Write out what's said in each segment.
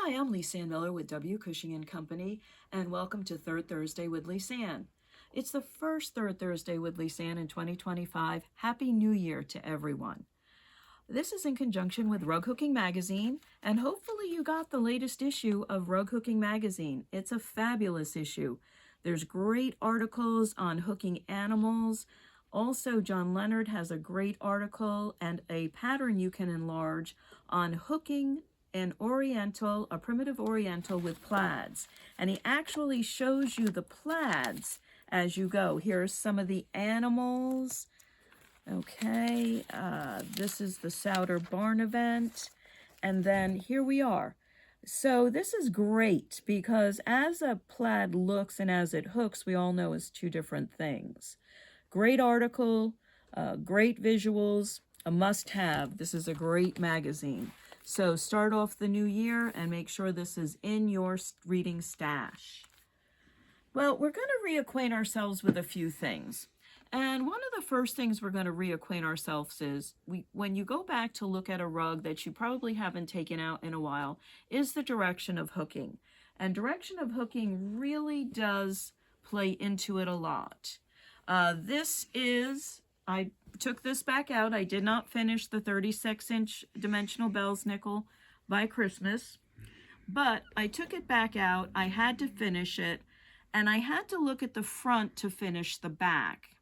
Hi, I'm Lisanne Miller with W. Cushing & Company, and welcome to Third Thursday with Lisanne. It's the first Third Thursday with Lisanne in 2025. Happy New Year to everyone. This is in conjunction with Rug Hooking Magazine, and hopefully you got the latest issue of Rug Hooking Magazine. It's a fabulous issue. There's great articles on hooking animals. Also, John Leonard has a great article and a pattern you can enlarge on hooking a primitive oriental with plaids. And he actually shows you the plaids as you go. Here's some of the animals. Okay, this is the Souter Barn event. And then here we are. So this is great because as a plaid looks and as it hooks, we all know is two different things. Great article, great visuals, a must-have. This is a great magazine. So start off the new year and make sure this is in your reading stash. Well, we're going to reacquaint ourselves with a few things. And one of the first things we're going to reacquaint ourselves is, when you go back to look at a rug that you probably haven't taken out in a while, is the direction of hooking. And direction of hooking really does play into it a lot. I took this back out. I did not finish the 36-inch dimensional bells nickel by Christmas, but I took it back out. I had to finish it, and I had to look at the front to finish the back.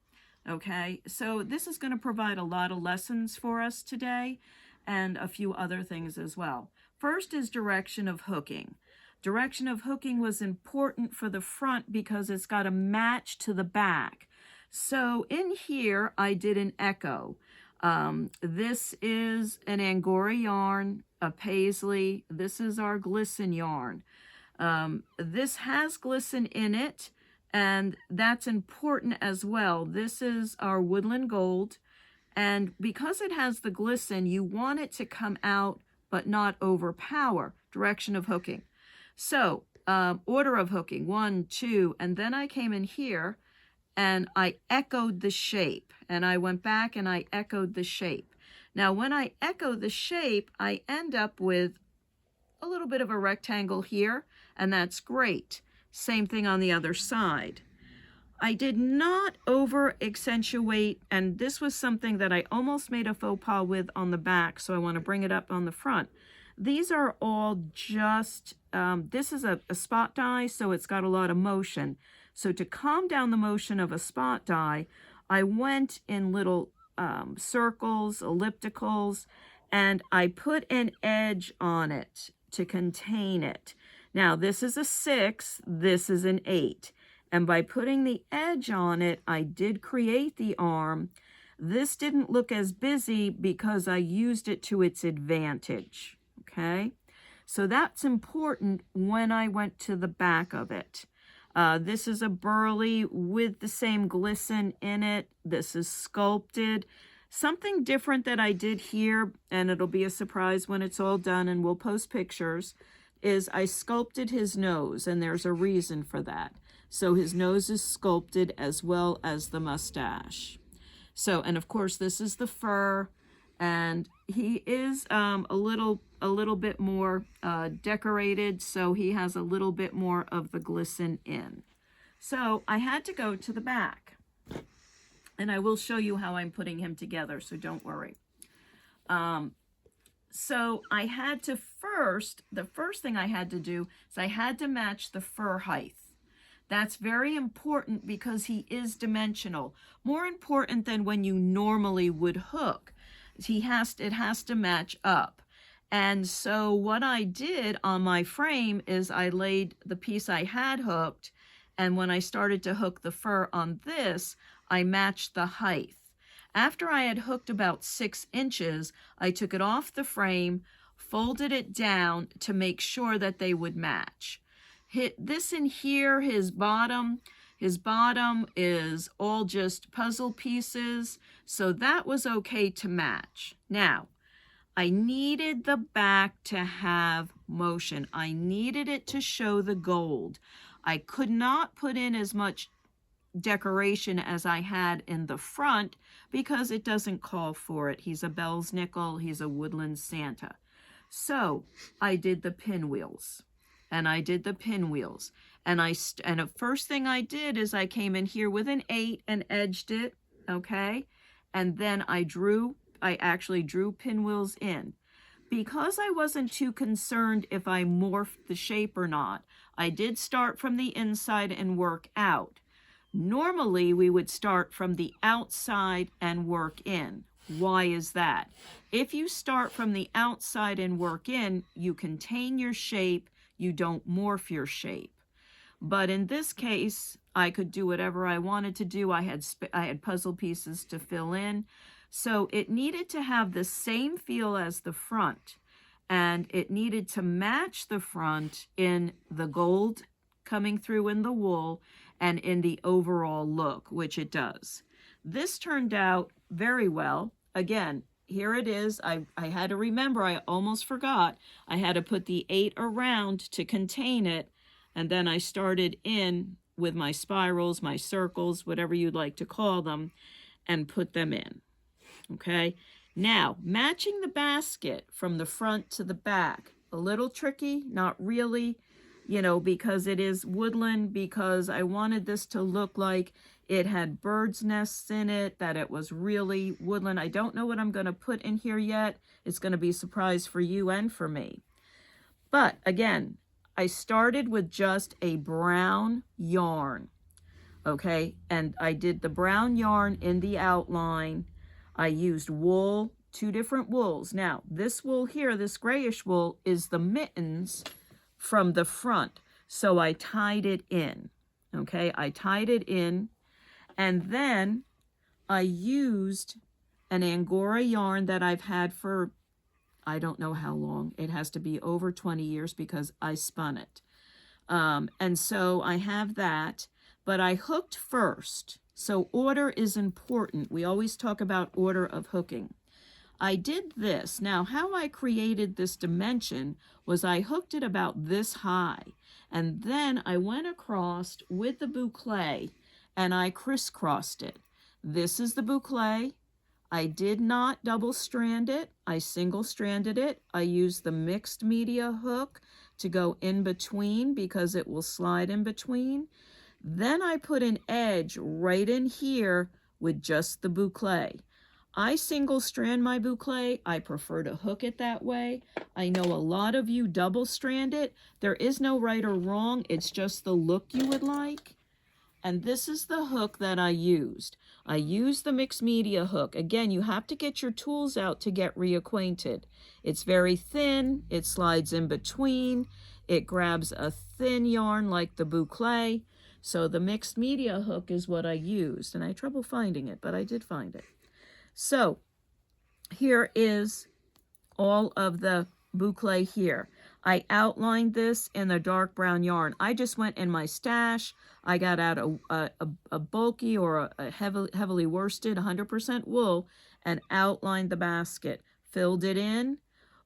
Okay, so this is going to provide a lot of lessons for us today and a few other things as well. First is direction of hooking. Direction of hooking was important for the front because it's got to match to the back. So in here, I did an echo. This is an Angora yarn, a Paisley. This is our glisten yarn. This has glisten in it, and that's important as well. This is our Woodland Gold, and because it has the glisten, you want it to come out but not overpower. Direction of hooking. So order of hooking, 1, 2, and then I came in here and I echoed the shape, and I went back and I echoed the shape. Now when I echo the shape, I end up with a little bit of a rectangle here, and that's great. Same thing on the other side. I did not over accentuate, and this was something that I almost made a faux pas with on the back, so I want to bring it up on the front. These are all just, this is a spot die, so it's got a lot of motion. So to calm down the motion of a spot die, I went in little circles, ellipticals, and I put an edge on it to contain it. Now this is a 6, this is an 8. And by putting the edge on it, I did create the arm. This didn't look as busy because I used it to its advantage, okay? So that's important when I went to the back of it. This is a burley with the same glisten in it. This is sculpted. Something different that I did here, and it'll be a surprise when it's all done and we'll post pictures, is I sculpted his nose, and there's a reason for that. So his nose is sculpted as well as the mustache. So, and of course this is the fur, and he is a little bit more decorated, so he has a little bit more of the glisten in. So I had to go to the back, and I will show you how I'm putting him together, so don't worry. So I had to the first thing I had to do is I had to match the fur height. That's very important because he is dimensional, more important than when you normally would hook. It has to match up. And so what I did on my frame is I laid the piece I had hooked, and when I started to hook the fur on this, I matched the height. After I had hooked about 6 inches, I took it off the frame, folded it down to make sure that they would match. This in here, his bottom is all just puzzle pieces, so that was okay to match. Now, I needed the back to have motion. I needed it to show the gold. I could not put in as much decoration as I had in the front because it doesn't call for it. He's a Bell's nickel, he's a woodland Santa. So I did the pinwheels, and I did the pinwheels, and the first thing I did is I came in here with an 8 and edged it, okay, and then I actually drew pinwheels in. Because I wasn't too concerned if I morphed the shape or not, I did start from the inside and work out. Normally, we would start from the outside and work in. Why is that? If you start from the outside and work in, you contain your shape, you don't morph your shape. But in this case, I could do whatever I wanted to do. I had puzzle pieces to fill in. So it needed to have the same feel as the front, and it needed to match the front in the gold coming through in the wool and in the overall look, which it does. This turned out very well. Again, here it is. I had to remember, I almost forgot. I had to put the 8 around to contain it, and then I started in with my spirals, my circles, whatever you'd like to call them, and put them in. Okay, now matching the basket from the front to the back, a little tricky, not really, because it is woodland, because I wanted this to look like it had birds' nests in it, that it was really woodland. I don't know what I'm going to put in here yet. It's going to be a surprise for you and for me. But again, I started with just a brown yarn, okay, and I did the brown yarn in the outline. I used wool, 2 different wools. Now, this wool here, this grayish wool, is the mittens from the front. So I tied it in, okay? I tied it in, and then I used an Angora yarn that I've had for, I don't know how long. It has to be over 20 years because I spun it. And so I have that, but I hooked first. So order is important. We always talk about order of hooking. I did this. Now, how I created this dimension was I hooked it about this high, and then I went across with the boucle and I crisscrossed it. This is the boucle. I did not double strand it. I single stranded it. I used the mixed media hook to go in between because it will slide in between. Then I put an edge right in here with just the boucle. I single strand my boucle. I prefer to hook it that way. I know a lot of you double strand it. There is no right or wrong. It's just the look you would like. And this is the hook that I used. I used the mixed media hook. Again, you have to get your tools out to get reacquainted. It's very thin. It slides in between. It grabs a thin yarn like the boucle. So the mixed media hook is what I used, and I had trouble finding it, but I did find it. So here is all of the boucle here. I outlined this in the dark brown yarn. I just went in my stash. I got out a bulky or a heavily worsted 100% wool and outlined the basket. Filled it in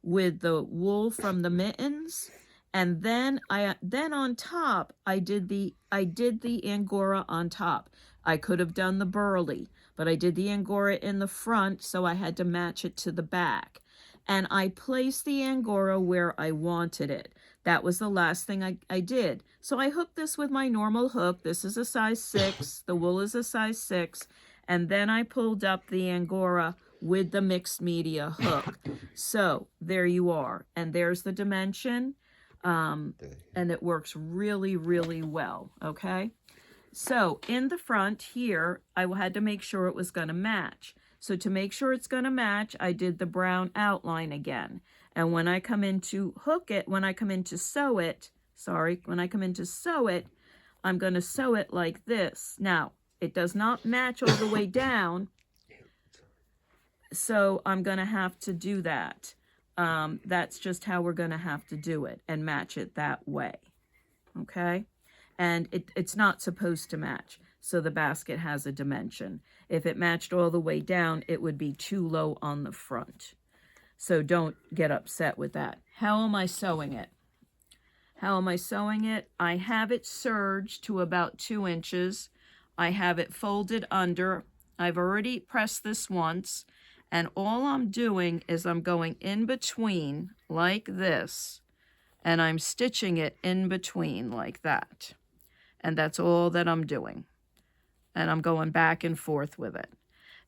with the wool from the mittens. And then on top, I did the Angora on top. I could have done the burley, but I did the Angora in the front, so I had to match it to the back. And I placed the Angora where I wanted it. That was the last thing I did. So I hooked this with my normal hook. This is a size 6. The wool is a size 6. And then I pulled up the Angora with the mixed media hook. So there you are. And there's the dimension. And it works really, really well, okay? So in the front here, I had to make sure it was going to match. So to make sure it's going to match, I did the brown outline again. And when I come in to hook it, when I come in to sew it, I'm going to sew it like this. Now, it does not match all the way down, so I'm going to have to do that. That's just how we're going to have to do it and match it that way, okay? And it's not supposed to match, so the basket has a dimension. If it matched all the way down, it would be too low on the front. So don't get upset with that. How am I sewing it? I have it serged to about 2 inches. I have it folded under. I've already pressed this once, And all I'm doing is I'm going in between like this, and I'm stitching it in between like that. And that's all that I'm doing. And I'm going back and forth with it.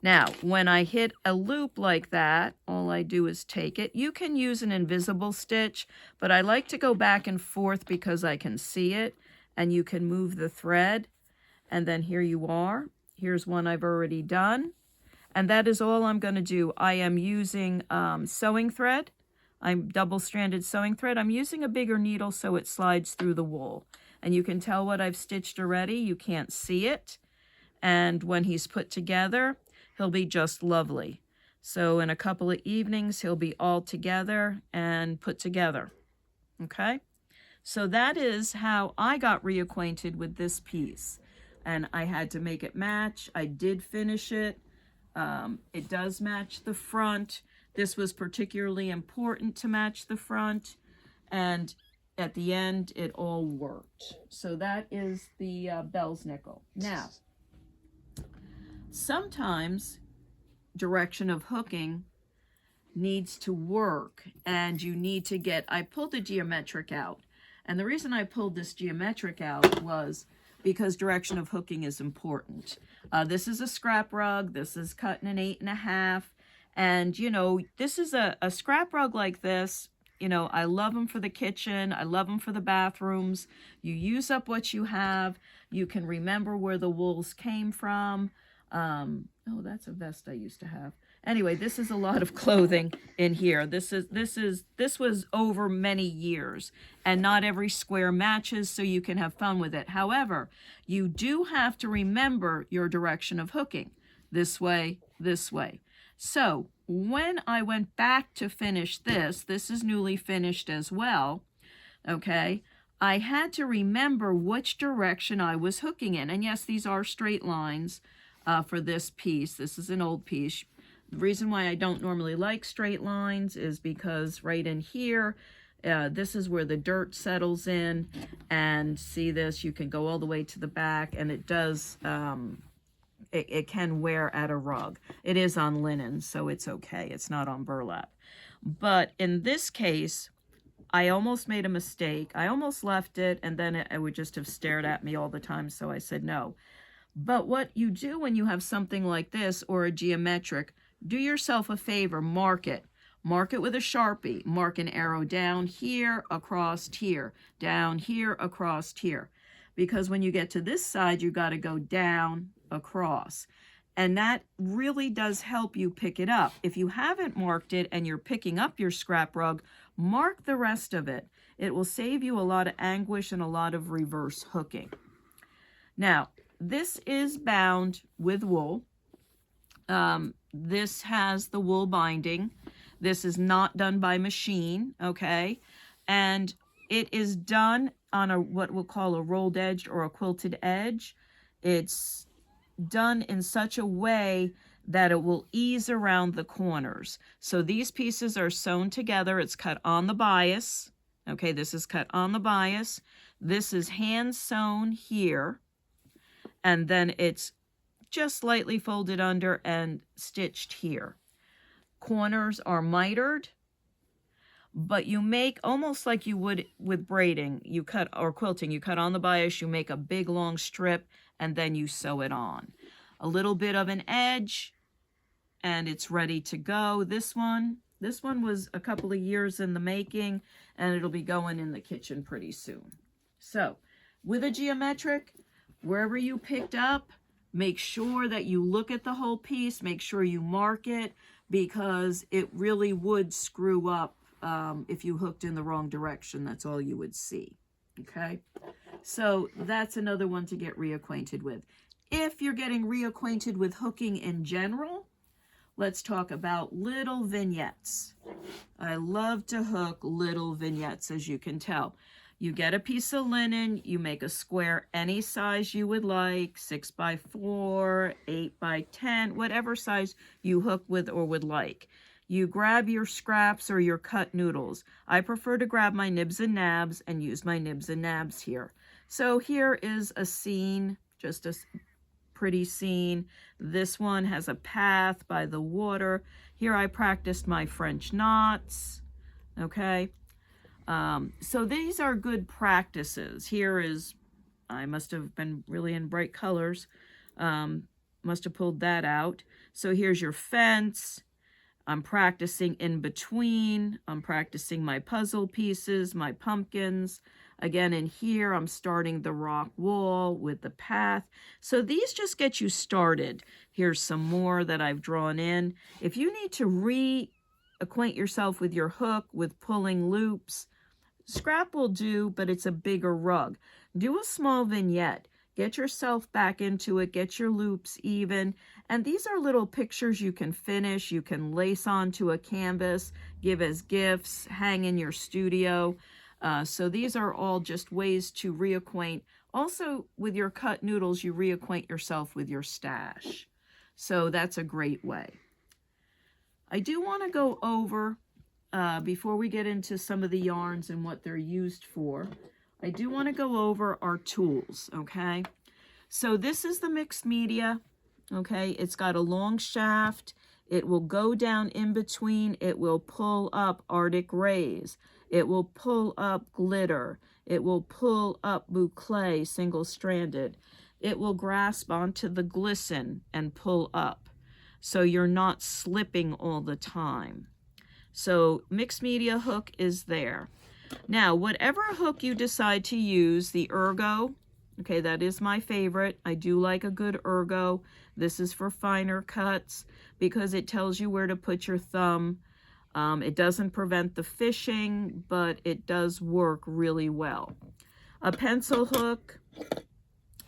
Now, when I hit a loop like that, all I do is take it. You can use an invisible stitch, but I like to go back and forth because I can see it, and you can move the thread. And then here you are. Here's one I've already done. And that is all I'm going to do. I am using sewing thread. I'm double-stranded sewing thread. I'm using a bigger needle so it slides through the wool. And you can tell what I've stitched already. You can't see it. And when he's put together, he'll be just lovely. So in a couple of evenings, he'll be all together and put together. Okay? So that is how I got reacquainted with this piece. And I had to make it match. I did finish it. It does match the front. This was particularly important to match the front. And at the end, it all worked. So that is the Bell's nickel. Now, sometimes direction of hooking needs to work, and you need to get, I pulled the geometric out. And the reason I pulled this geometric out was because direction of hooking is important. This is a scrap rug. This is cut in an 8.5. And, you know, this is a scrap rug like this. You know, I love them for the kitchen. I love them for the bathrooms. You use up what you have. You can remember where the wools came from. Oh, that's a vest I used to have. Anyway, this is a lot of clothing in here. This was over many years, and not every square matches, so you can have fun with it. However, you do have to remember your direction of hooking. This way, this way. So when I went back to finish this is newly finished as well, okay? I had to remember which direction I was hooking in. And yes, these are straight lines for this piece. This is an old piece. The reason why I don't normally like straight lines is because right in here, this is where the dirt settles in. And see this, you can go all the way to the back, and it does, it can wear at a rug. It is on linen, so it's okay. It's not on burlap. But in this case, I almost made a mistake. I almost left it, and then it would just have stared at me all the time, so I said no. But what you do when you have something like this or a geometric, do yourself a favor, mark it. Mark it with a Sharpie. Mark an arrow down here, across here, down here, across here. Because when you get to this side, you got to go down, across. And that really does help you pick it up. If you haven't marked it and you're picking up your scrap rug, mark the rest of it. It will save you a lot of anguish and a lot of reverse hooking. Now, this is bound with wool. This has the wool binding. This is not done by machine, okay? And it is done on a what we'll call a rolled edge or a quilted edge. It's done in such a way that it will ease around the corners. So these pieces are sewn together. It's cut on the bias. Okay, this is cut on the bias. This is hand sewn here. And then it's just slightly folded under and stitched here. Corners are mitered, but you make almost like you would with braiding. You cut, or quilting, you cut on the bias, you make a big long strip, and then you sew it on. A little bit of an edge, and it's ready to go. This one was a couple of years in the making, and it'll be going in the kitchen pretty soon. So, with a geometric, wherever you picked up, make sure that you look at the whole piece, make sure you mark it, because it really would screw up if you hooked in the wrong direction. That's all you would see, okay? So that's another one to get reacquainted with. If you're getting reacquainted with hooking in general, let's talk about little vignettes. I love to hook little vignettes, as you can tell. You get a piece of linen, you make a square any size you would like, 6 by 4, 8 by 10, whatever size you hook with or would like. You grab your scraps or your cut noodles. I prefer to grab my nibs and nabs and use my nibs and nabs here. So here is a scene, just a pretty scene. This one has a path by the water. Here I practiced my French knots, okay? So these are good practices. Here is, I must have been really in bright colors, must have pulled that out. So here's your fence. I'm practicing in between. I'm practicing my puzzle pieces, my pumpkins. Again, in here, I'm starting the rock wall with the path. So these just get you started. Here's some more that I've drawn in. If you need to reacquaint yourself with your hook, with pulling loops, scrap will do, but it's a bigger rug. Do a small vignette. Get yourself back into it, get your loops even. And these are little pictures you can finish, you can lace onto a canvas, give as gifts, hang in your studio. So these are all just ways to reacquaint. Also, with your cut noodles, you reacquaint yourself with your stash. So that's a great way. I do want to go over, before we get into some of the yarns and what they're used for, I do want to go over our tools, okay? So this is the mixed media, okay? It's got a long shaft. It will go down in between. It will pull up Arctic rays. It will pull up glitter. It will pull up boucle, single-stranded. It will grasp onto the glisten and pull up, so you're not slipping all the time. So mixed media hook is there. Now, whatever hook you decide to use, the ergo, okay, that is my favorite. I do like a good ergo. This is for finer cuts because it tells you where to put your thumb. It doesn't prevent the fishing, but it does work really well. A pencil hook,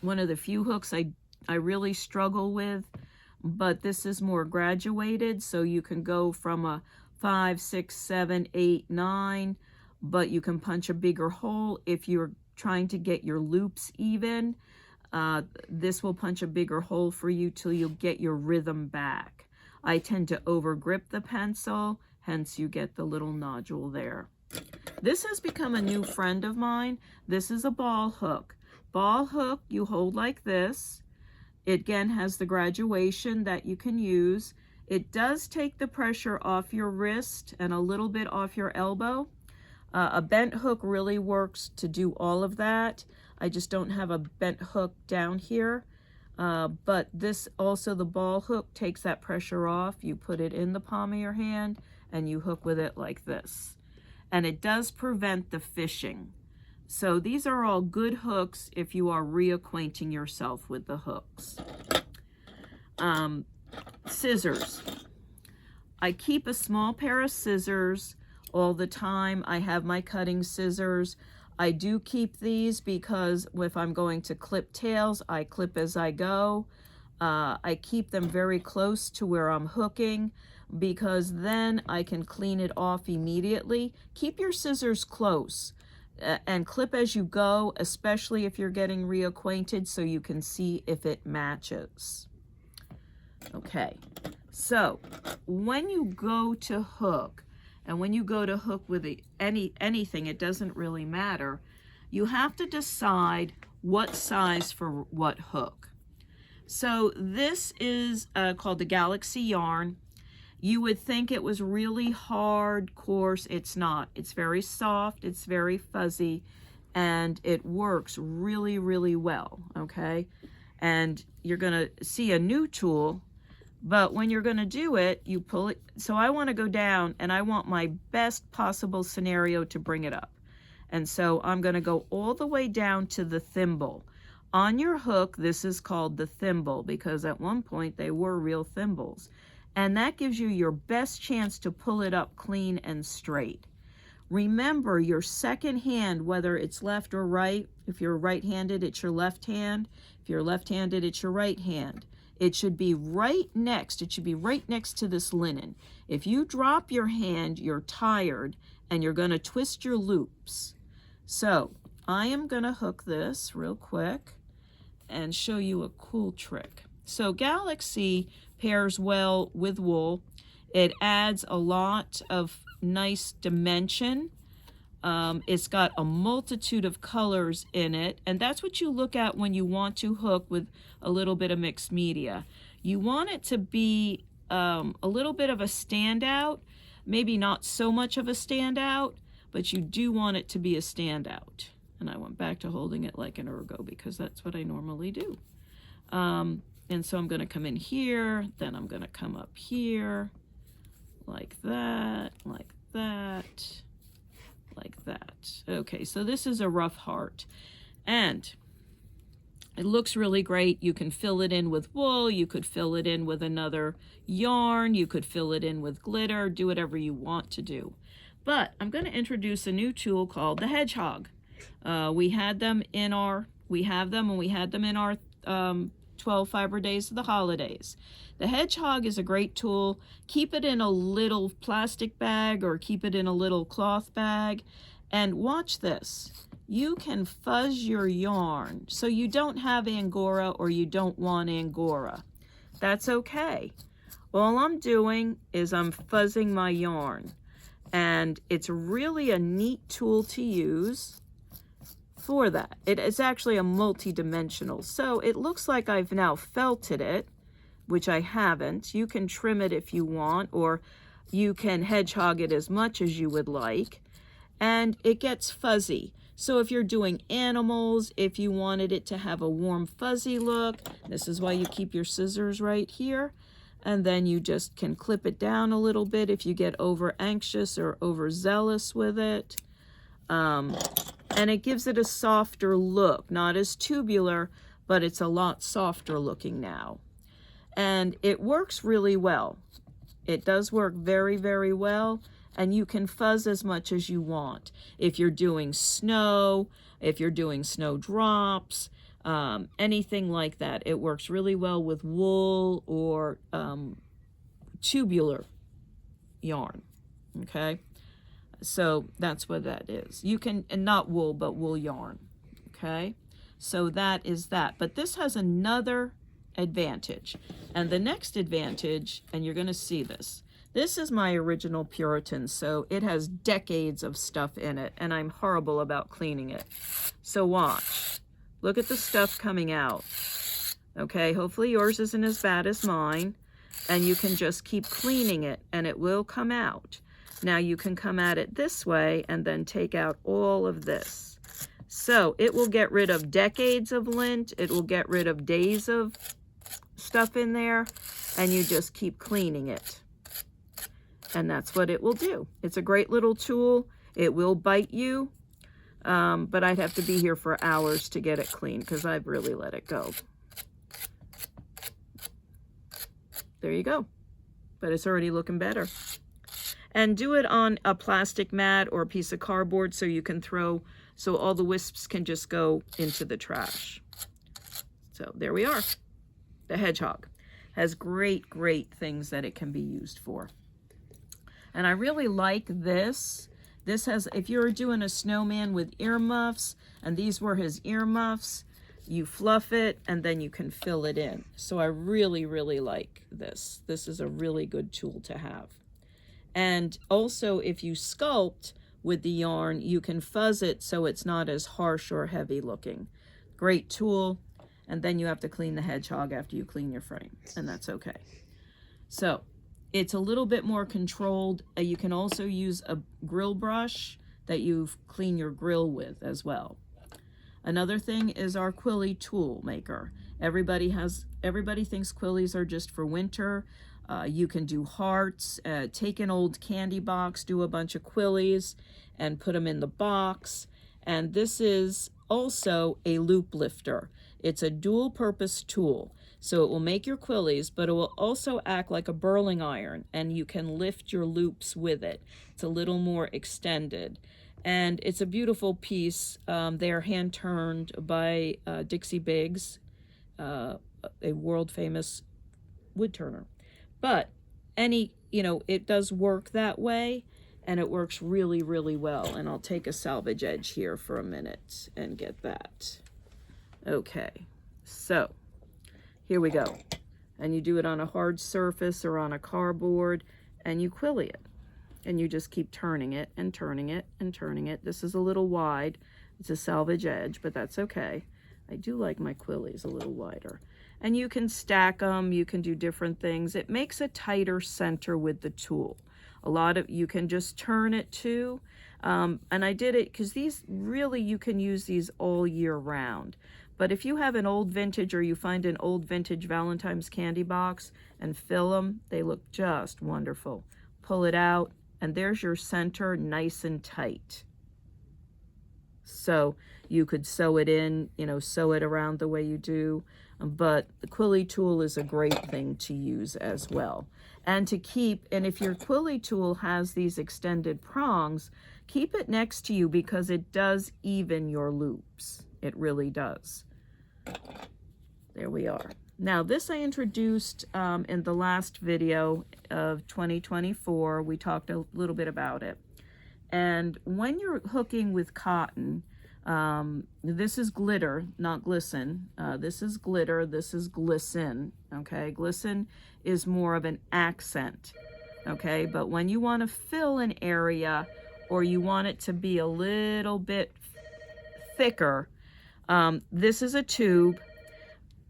one of the few hooks I really struggle with, but this is more graduated, so you can go from a 5, 6, 7, 8, 9, but you can punch a bigger hole if you're trying to get your loops even. This will punch a bigger hole for you till you get your rhythm back. I tend to over grip the pencil, hence you get the little nodule there. This has become a new friend of mine. This is a ball hook. Ball hook you hold like this. It again has the graduation that you can use. It does take the pressure off your wrist and a little bit off your elbow. A bent hook really works to do all of that. I just don't have a bent hook down here. But this also, the ball hook takes that pressure off. You put it in the palm of your hand and you hook with it like this. And it does prevent the fishing. So these are all good hooks if you are reacquainting yourself with the hooks. Scissors. I keep a small pair of scissors all the time. I have my cutting scissors. I do keep these because if I'm going to clip tails, I clip as I go. I keep them very close to where I'm hooking because then I can clean it off immediately. Keep your scissors close and clip as you go, especially if you're getting reacquainted, so you can see if it matches. Okay, so when you go to hook, and when you go to hook with anything, it doesn't really matter, you have to decide what size for what hook. So this is called the Galaxy yarn. You would think it was really hard, coarse. It's not. It's very soft, it's very fuzzy, and it works really, really well, okay? And you're gonna see a new tool, but when you're gonna do it, you pull it. So I wanna go down and I want my best possible scenario to bring it up. And so I'm gonna go all the way down to the thimble. On your hook, this is called the thimble because at one point they were real thimbles. And that gives you your best chance to pull it up clean and straight. Remember your second hand, whether it's left or right. If you're right-handed, it's your left hand. If you're left-handed, it's your right hand. It should be right next. It should be right next to this linen. If you drop your hand, you're tired and you're going to twist your loops. So I am going to hook this real quick and show you a cool trick. So Galaxy pairs well with wool. It adds a lot of nice dimension It's got a multitude of colors in it, and that's what you look at when you want to hook with a little bit of mixed media. You want it to be a little bit of a standout, maybe not so much of a standout, but you do want it to be a standout. And I went back to holding it like an ergo because that's what I normally do. And so I'm going to come in here, then I'm going to come up here, like that, like that, like that. Okay, so this is a rough heart. And it looks really great. You can fill it in with wool, you could fill it in with another yarn, you could fill it in with glitter, do whatever you want to do. But I'm going to introduce a new tool called the Hedgehog. We have them in our 12 fiber days of the holidays. The Hedgehog is a great tool. Keep it in a little plastic bag or keep it in a little cloth bag. And watch this. You can fuzz your yarn. So you don't have Angora or you don't want Angora. That's okay. All I'm doing is I'm fuzzing my yarn. And it's really a neat tool to use for that. It is actually a multi-dimensional. So it looks like I've now felted it, which I haven't. You can trim it if you want, or you can hedgehog it as much as you would like. And it gets fuzzy. So if you're doing animals, if you wanted it to have a warm fuzzy look, this is why you keep your scissors right here. And then you just can clip it down a little bit if you get over anxious or overzealous with it. And it gives it a softer look, not as tubular, but it's a lot softer looking now. And it works really well. It does work very, very well, and you can fuzz as much as you want. If you're doing snow, if you're doing snowdrops, anything like that, it works really well with wool or tubular yarn, okay? So that's what that is. You can, and not wool, but wool yarn, okay? So that is that. But this has another advantage. And the next advantage, and you're going to see this, this is my original Puritan, so it has decades of stuff in it, and I'm horrible about cleaning it. So watch. Look at the stuff coming out. Okay, hopefully yours isn't as bad as mine, and you can just keep cleaning it, and it will come out. Now you can come at it this way and then take out all of this. So it will get rid of decades of lint, it will get rid of days of stuff in there, and you just keep cleaning it. And that's what it will do. It's a great little tool. It will bite you, but I'd have to be here for hours to get it clean because I've really let it go. There you go. But it's already looking better. And do it on a plastic mat or a piece of cardboard so you can throw, so all the wisps can just go into the trash. So there we are. The Hedgehog has great, great things that it can be used for. And I really like this. This has, if you're doing a snowman with earmuffs, and these were his earmuffs, you fluff it and then you can fill it in. So I really, really like this. This is a really good tool to have. And also if you sculpt with the yarn, you can fuzz it so it's not as harsh or heavy looking. Great tool. And then you have to clean the Hedgehog after you clean your frame, and that's okay. So it's a little bit more controlled. You can also use a grill brush that you clean your grill with as well. Another thing is our Quilly tool maker. Everybody thinks Quillies are just for winter. You can do hearts, take an old candy box, do a bunch of Quillies and put them in the box. And this is also a loop lifter. It's a dual purpose tool. So it will make your Quillies, but it will also act like a burling iron, and you can lift your loops with it. It's a little more extended. And it's a beautiful piece. They're hand turned by Dixie Biggs, a world famous wood turner. But it does work that way, and it works really, really well. And I'll take a salvage edge here for a minute and get that. Okay, so here we go. And you do it on a hard surface or on a cardboard, and you Quilly it. and you just keep turning it and turning it and turning it. This is a little wide. It's a salvage edge, but that's okay. I do like my Quillies a little wider. And you can stack them, you can do different things. It makes a tighter center with the tool. You can just turn it too. And I did it because these really, you can use these all year round. But if you have an old vintage, or you find an old vintage Valentine's candy box and fill them, they look just wonderful. Pull it out, and there's your center nice and tight. So you could sew it in, sew it around the way you do. But the Quilly tool is a great thing to use as well. And if your Quilly tool has these extended prongs, keep it next to you because it does even your loops. It really does. There we are. Now this I introduced in the last video of 2024. We talked a little bit about it. And when you're hooking with cotton, this is glitter, not glisten. This is glitter, this is glisten, okay? Glisten is more of an accent, okay? But when you want to fill an area, or you want it to be a little bit thicker, this is a tube.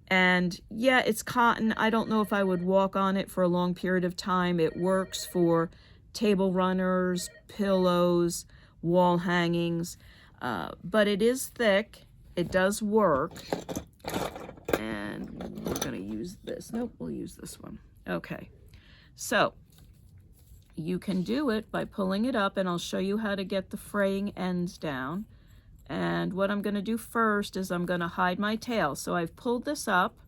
And yeah, it's cotton. I don't know if I would walk on it for a long period of time. It works for table runners, pillows, wall hangings, but it is thick. It does work. And we're going to use this. Nope, we'll use this one. Okay, so you can do it by pulling it up, and I'll show you how to get the fraying ends down. And what I'm going to do first is I'm going to hide my tail. So I've pulled this up,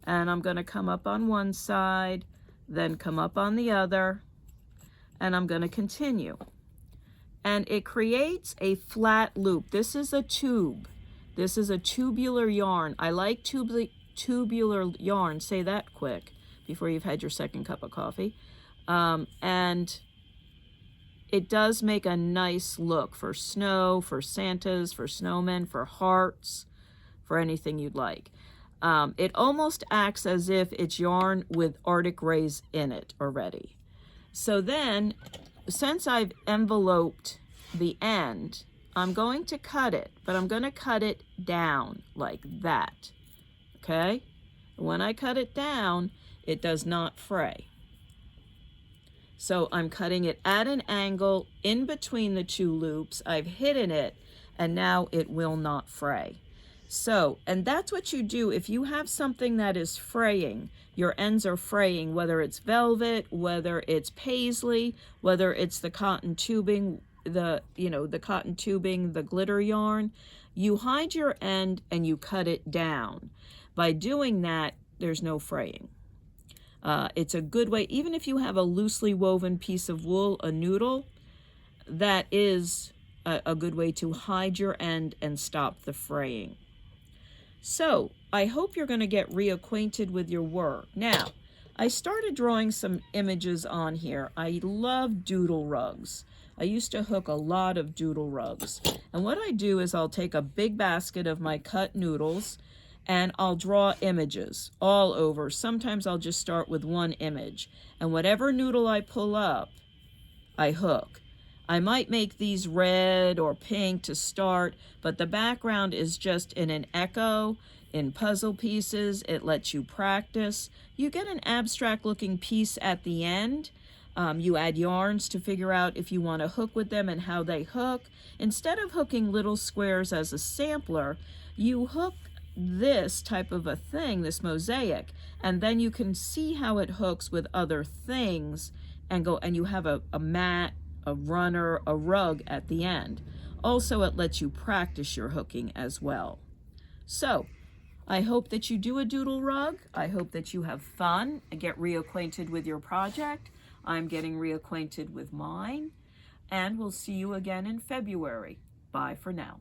and I'm going to come up on one side, then come up on the other, and I'm going to continue. And it creates a flat loop. This is a tube. This is a tubular yarn. I like tubular yarn. Say that quick before you've had your second cup of coffee. And it does make a nice look for snow, for Santas, for snowmen, for hearts, for anything you'd like. It almost acts as if it's yarn with Arctic rays in it already. So then, since I've enveloped the end, I'm going to cut it, but I'm going to cut it down like that, okay? When I cut it down, it does not fray. So I'm cutting it at an angle in between the two loops. I've hidden it, and now it will not fray. So, and that's what you do if you have something that is fraying, your ends are fraying, whether it's velvet, whether it's paisley, whether it's the cotton tubing, the cotton tubing, the glitter yarn, you hide your end and you cut it down. By doing that, there's no fraying. It's a good way, even if you have a loosely woven piece of wool, a noodle, that is a good way to hide your end and stop the fraying. So I hope you're going to get reacquainted with your work. Now, I started drawing some images on here. I love doodle rugs. I used to hook a lot of doodle rugs. And what I do is I'll take a big basket of my cut noodles, and I'll draw images all over. Sometimes I'll just start with one image. And whatever noodle I pull up, I hook. I might make these red or pink to start, but the background is just in an echo, in puzzle pieces. It lets you practice. You get an abstract looking piece at the end. You add yarns to figure out if you want to hook with them and how they hook. Instead of hooking little squares as a sampler, you hook this type of a thing, this mosaic, and then you can see how it hooks with other things and you have a mat, a runner, a rug at the end. Also, it lets you practice your hooking as well. So, I hope that you do a doodle rug. I hope that you have fun and get reacquainted with your project. I'm getting reacquainted with mine, and we'll see you again in February. Bye for now.